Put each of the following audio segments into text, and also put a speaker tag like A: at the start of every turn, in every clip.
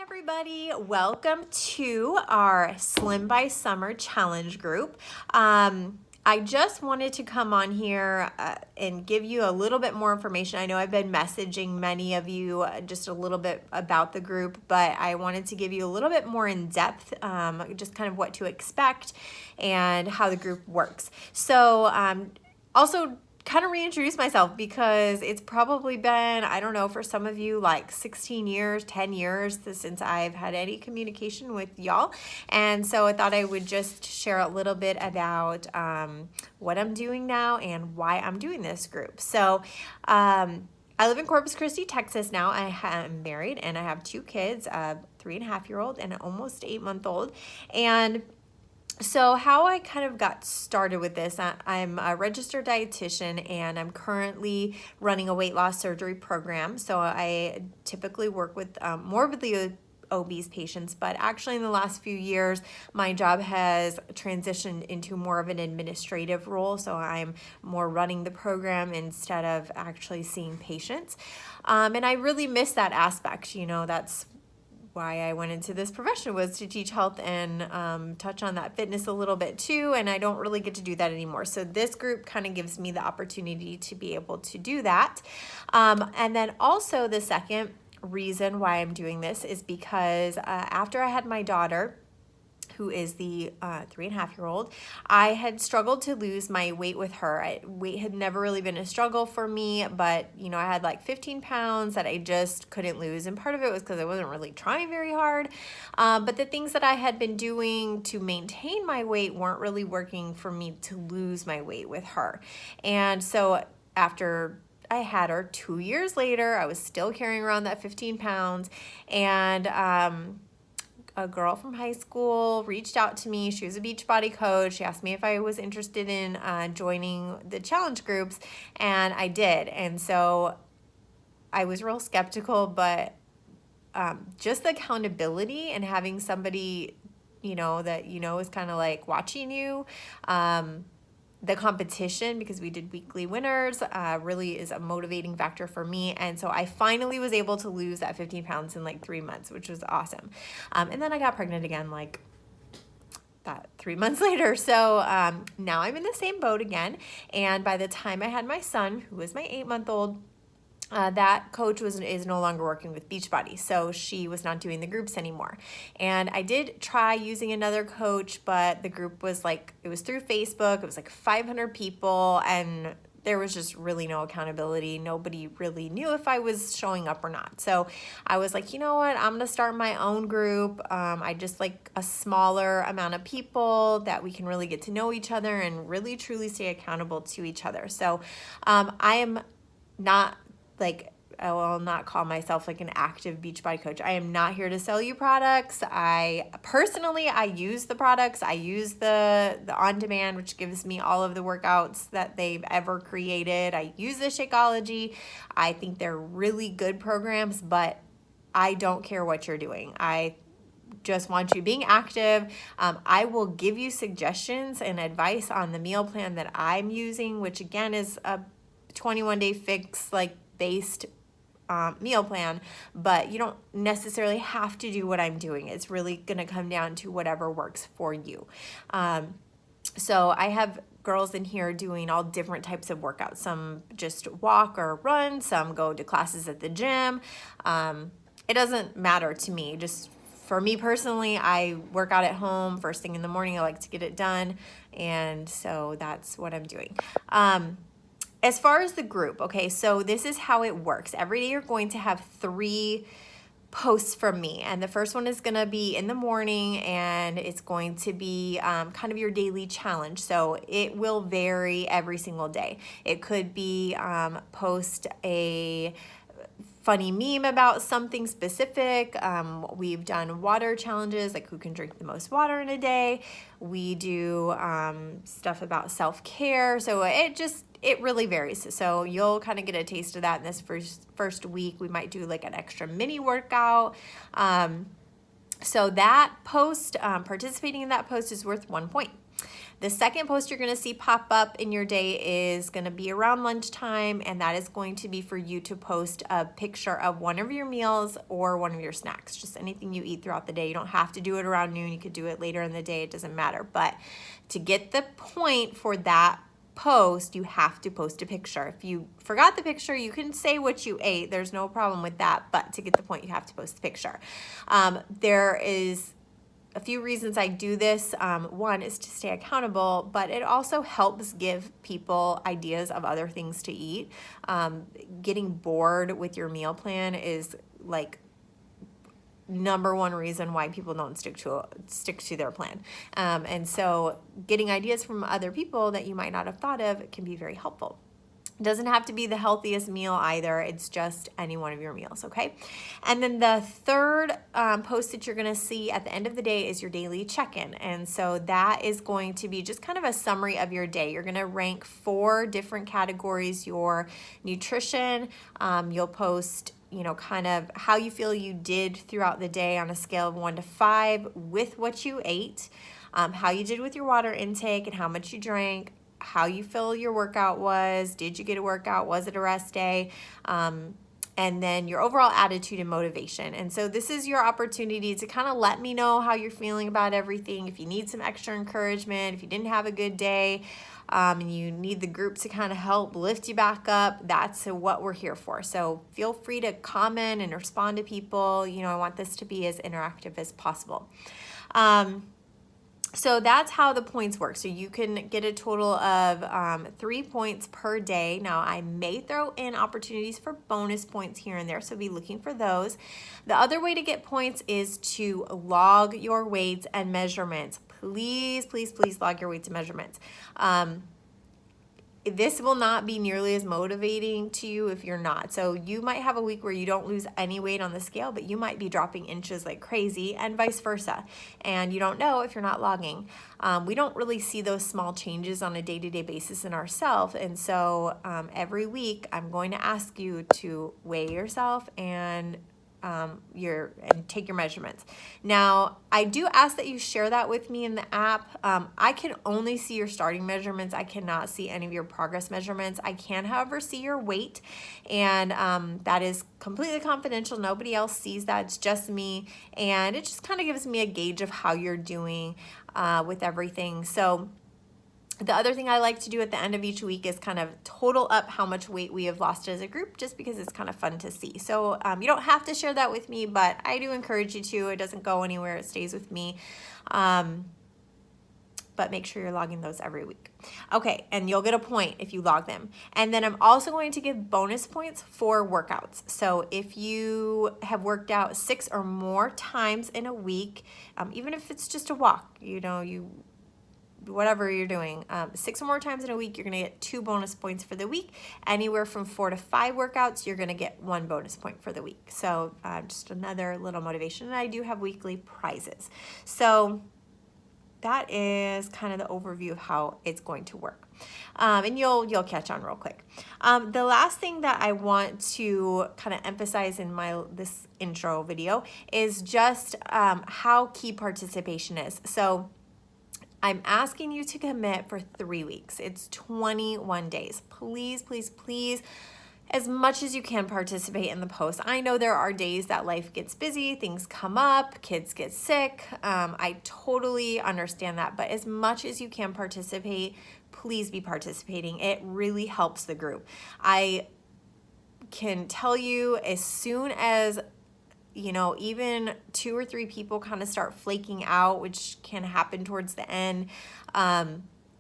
A: everybody. Welcome to our Slim by Summer Challenge group. I just wanted to come on here and give you a little bit more information. I know I've been messaging many of you just a little bit about the group, but I wanted to give you a little bit more in depth, just kind of what to expect and how the group works. So also kind of reintroduce myself because it's probably been, I don't know, for some of you like 16 years, 10 years since I've had any communication with y'all. And so I thought I would just share a little bit about what I'm doing now and why I'm doing this group. So I live in Corpus Christi, Texas now. I am married and I have two kids, a 3.5-year-old and an almost 8-month-old. And so how I kind of got started with this, I'm a registered dietitian and I'm currently running a weight loss surgery program. So I typically work with morbidly obese patients, but actually in the last few years, my job has transitioned into more of an administrative role. So I'm more running the program instead of actually seeing patients. And I really miss that aspect. You know, that's why I went into this profession, was to teach health and touch on that fitness a little bit too, and I don't really get to do that anymore. So this group kind of gives me the opportunity to be able to do that. And then also the second reason why I'm doing this is because after I had my daughter, who is the 3.5-year-old, I had struggled to lose my weight with her. Weight had never really been a struggle for me, but you know, I had like 15 pounds that I just couldn't lose. And part of it was because I wasn't really trying very hard. But the things that I had been doing to maintain my weight weren't really working for me to lose my weight with her. And so after I had her 2 years later, I was still carrying around that 15 pounds, and a girl from high school reached out to me. She was a Beachbody coach. She asked me if I was interested in joining the challenge groups, and I did. And so I was real skeptical, but just the accountability and having somebody, you know, that you know is kind of like watching you, the competition, because we did weekly winners, really is a motivating factor for me. And so I finally was able to lose that 15 pounds in like 3 months, which was awesome. And then I got pregnant again like that 3 months later. So now I'm in the same boat again. And by the time I had my son, who was my 8-month-old, that coach is no longer working with Beachbody, so she was not doing the groups anymore. And I did try using another coach, but the group was like, it was through Facebook, it was like 500 people, and there was just really no accountability. Nobody really knew if I was showing up or not. So I was like, you know what, I'm gonna start my own group. I just like a smaller amount of people that we can really get to know each other and really truly stay accountable to each other. So I am not like, I will not call myself like an active Beachbody coach. I am not here to sell you products. I use the products. I use the on-demand, which gives me all of the workouts that they've ever created. I use the Shakeology. I think they're really good programs, but I don't care what you're doing. I just want you being active. I will give you suggestions and advice on the meal plan that I'm using, which again is a 21-day fix, like based meal plan, but you don't necessarily have to do what I'm doing. It's really going to come down to whatever works for you. So I have girls in here doing all different types of workouts. Some just walk or run, some go to classes at the gym. It doesn't matter to me. Just for me personally, I work out at home first thing in the morning. I like to get it done, and so that's what I'm doing. As far as the group, okay, so this is how it works. Every day you're going to have 3 posts from me, and the first one is going to be in the morning, and it's going to be kind of your daily challenge. So it will vary every single day. It could be post a funny meme about something specific. We've done water challenges, like who can drink the most water in a day. We do stuff about self-care. So it really varies. So you'll kind of get a taste of that in this first week. We might do like an extra mini workout. So that post, participating in that post is worth 1 point. The second post you're gonna see pop up in your day is gonna be around lunchtime, and that is going to be for you to post a picture of one of your meals or one of your snacks, just anything you eat throughout the day. You don't have to do it around noon, you could do it later in the day, it doesn't matter. But to get the point for that post, you have to post a picture. If you forgot the picture, you can say what you ate. There's no problem with that, but to get the point, you have to post the picture. There is a few reasons I do this. One is to stay accountable, but it also helps give people ideas of other things to eat. Getting bored with your meal plan is like number one reason why people don't stick to their plan. And so getting ideas from other people that you might not have thought of can be very helpful. It doesn't have to be the healthiest meal either. It's just any one of your meals, okay? And then the third post that you're gonna see at the end of the day is your daily check-in. And so that is going to be just kind of a summary of your day. You're gonna rank 4 different categories: your nutrition, you'll post kind of how you feel you did throughout the day on a scale of 1 to 5 with what you ate, how you did with your water intake and how much you drank, how you feel your workout was, did you get a workout, was it a rest day, and then your overall attitude and motivation. And so this is your opportunity to kind of let me know how you're feeling about everything. If you need some extra encouragement, if you didn't have a good day, and you need the group to kind of help lift you back up, that's what we're here for. So feel free to comment and respond to people. I want this to be as interactive as possible. So that's how the points work. So you can get a total of 3 points per day. Now, I may throw in opportunities for bonus points here and there, so be looking for those. The other way to get points is to log your weights and measurements. Please, please, please log your weights and measurements. This will not be nearly as motivating to you if you're not. So you might have a week where you don't lose any weight on the scale, but you might be dropping inches like crazy, and vice versa. And you don't know if you're not logging. We don't really see those small changes on a day-to-day basis in ourselves. And so every week I'm going to ask you to weigh yourself and take your measurements. Now, I do ask that you share that with me in the app. I can only see your starting measurements. I cannot see any of your progress measurements. I can, however, see your weight, and that is completely confidential. Nobody else sees that. It's just me, and it just kind of gives me a gauge of how you're doing with everything. So the other thing I like to do at the end of each week is kind of total up how much weight we have lost as a group, just because it's kind of fun to see. So you don't have to share that with me, but I do encourage you to. It doesn't go anywhere. It stays with me. But make sure you're logging those every week. Okay, and you'll get a point if you log them. And then I'm also going to give bonus points for workouts. So if you have worked out 6 or more times in a week, even if it's just a walk, whatever you're doing, 6 or more times in a week, you're going to get 2 bonus points for the week. Anywhere from 4 to 5 workouts, you're going to get 1 bonus point for the week. So just another little motivation. And I do have weekly prizes. So that is kind of the overview of how it's going to work. And you'll catch on real quick. The last thing that I want to kind of emphasize in this intro video is just how key participation is. So I'm asking you to commit for 3 weeks. It's 21 days. Please, please, please, as much as you can, participate in the post. I know there are days that life gets busy, things come up, kids get sick. I totally understand that, but as much as you can participate, please be participating. It really helps the group. I can tell you, as soon as even 2 or 3 people kind of start flaking out, which can happen towards the end,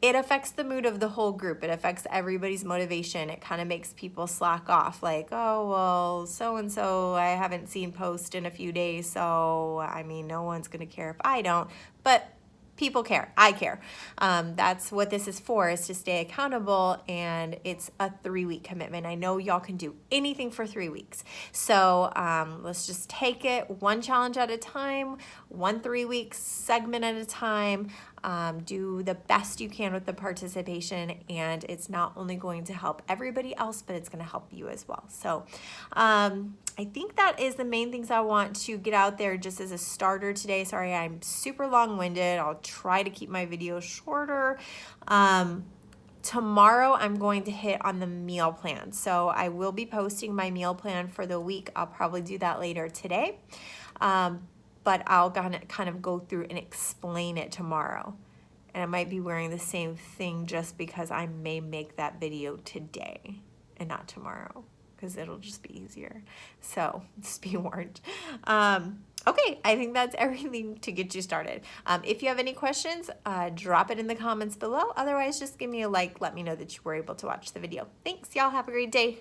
A: it affects the mood of the whole group. It affects everybody's motivation. It kind of makes people slack off, like, oh, well, so-and-so I haven't seen post in a few days, so, no one's going to care if I don't. But people care. I care. That's what this is for, is to stay accountable, and it's a 3-week commitment. I know y'all can do anything for 3 weeks. So let's just take it one challenge at a time, one 3-week segment at a time. Do the best you can with the participation, and it's not only going to help everybody else, but it's going to help you as well. So I think that is the main things I want to get out there just as a starter today. Sorry, I'm super long-winded. I'll try to keep my videos shorter. Tomorrow I'm going to hit on the meal plan. So I will be posting my meal plan for the week. I'll probably do that later today. But I'll kind of go through and explain it tomorrow. And I might be wearing the same thing just because I may make that video today and not tomorrow, because it'll just be easier. So just be warned. Okay, I think that's everything to get you started. If you have any questions, drop it in the comments below. Otherwise, just give me a like. Let me know that you were able to watch the video. Thanks, y'all. Have a great day.